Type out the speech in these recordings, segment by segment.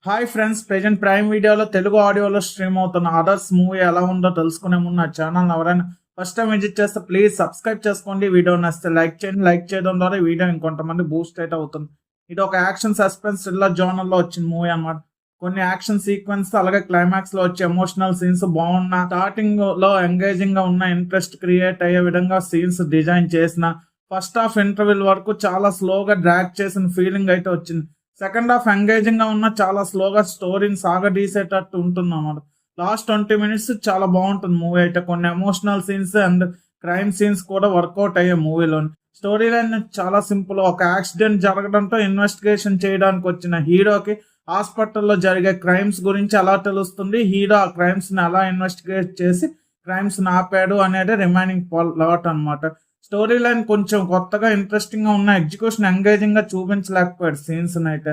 Hi friends, present prime వీడియోలో తెలుగు ఆడియోలో stream అవుతున్న అదర్స్ మూవీ ఎలా ఉందో తెలుసుకునే ముందు నా ఛానల్ ఎవరైనా ఫస్ట్ టైం విజిట్ చేస్తే ప్లీజ్ సబ్స్క్రైబ్ చేసుకోండి. వీడియో నచ్చితే లైక్ చేయండి. లైక్ చేయడం ద్వారా ఈ వీడియో ఇంకొంతమంది బూస్ట్ అయితే అవుతుంది. ఇది ఒక యాక్షన్ సస్పెన్స్ థ్రిల్లర్ జోనర్ లో వచ్చిన మూవీ అన్నమాట. కొన్ని యాక్షన్ సీక్వెన్స్ అలాగే క్లైమాక్స్ లో వచ్చే ఎమోషనల్ సీన్స్ బాగున్న, స్టార్టింగ్ లో ఎంగేజింగ్ గా ఉన్న, ఇంట్రెస్ట్ క్రియేట్ అయ్యే విధంగా సీన్స్ డిజైన్ చేసిన, ఫస్ట్ హాఫ్ ఇంటర్వెల్ వరకు చాలా స్లోగా డ్రాగ్ చేసిన ఫీలింగ్ అయితే వచ్చింది. సెకండ్ హాఫ్ ఎంగేజింగ్ గా ఉన్న, చాలా స్లోగా స్టోరీని సాగదీసేటట్టు ఉంటుంది అన్నమాట. లాస్ట్ 20 minutes చాలా బాగుంటుంది మూవీ అయితే. కొన్ని emotional scenes and crime scenes కూడా వర్కౌట్ అయ్యే మూవీలోని. స్టోరీ లైన్ చాలా సింపుల్. ఒక యాక్సిడెంట్ జరగడంతో ఇన్వెస్టిగేషన్ చేయడానికి వచ్చిన హీరోకి హాస్పిటల్లో జరిగే క్రైమ్స్ గురించి ఎలా తెలుస్తుంది, హీరో ఆ క్రైమ్స్ ని ఎలా ఇన్వెస్టిగేట్ చేసి క్రైమ్స్ ని ఆపాడు అనేది రిమైనింగ్ ప్లాట్ అన్నమాట. స్టోరీ లైన్ కొంచెం కొత్తగా ఇంట్రెస్టింగ్ గా ఉన్న, ఎగ్జిక్యూషన్ ఎంగేజింగ్ గా చూపించలేకపోయాడు సీన్స్ అయితే.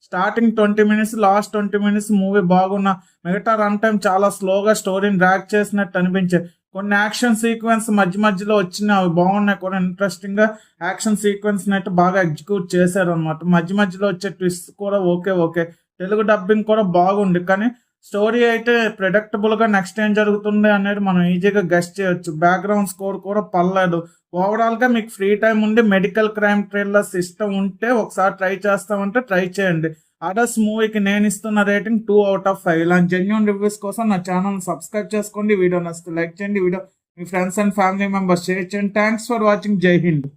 Starting 20 minutes, last 20 minutes movie బాగున్న, మిగతా రన్ టైం చాలా స్లోగా స్టోరీని డ్రాగ్ చేసినట్టు అనిపించాయి. కొన్ని యాక్షన్ సీక్వెన్స్ మధ్య మధ్యలో వచ్చిన అవి బాగున్నాయి కూడా. ఇంట్రెస్టింగ్ గా యాక్షన్ సీక్వెన్స్ అయితే బాగా ఎగ్జిక్యూట్ చేశారు అనమాట. మధ్య మధ్యలో వచ్చే ట్విస్ట్ కూడా ఓకే. తెలుగు డబ్బింగ్ కూడా బాగుంది, కానీ స్టోరీ అయితే ప్రెడిక్టబుల్ గా నెక్స్ట్ ఏం జరుగుతుంది అనేది మనం ఈజీగా గెస్ట్ చేయొచ్చు. బ్యాక్గ్రౌండ్ స్కోర్ కూడా పర్లేదు. ఓవరాల్ గా మీకు ఫ్రీ టైం ఉండి మెడికల్ క్రైమ్ థ్రిల్లర్స్ ఇష్టం ఉంటే ఒకసారి ట్రై చేస్తామంటే ట్రై చేయండి. అదర్స్ మూవీకి నేను ఇస్తున్న రేటింగ్ 2/5. ఇలాంటి జెన్యూన్ రివ్యూస్ కోసం నా ఛానల్ సబ్స్క్రైబ్ చేసుకోండి. వీడియో నచ్చితే లైక్ చేయండి. వీడియో మీ friends and family members share చేయండి. Thanks for watching. జై హింద్.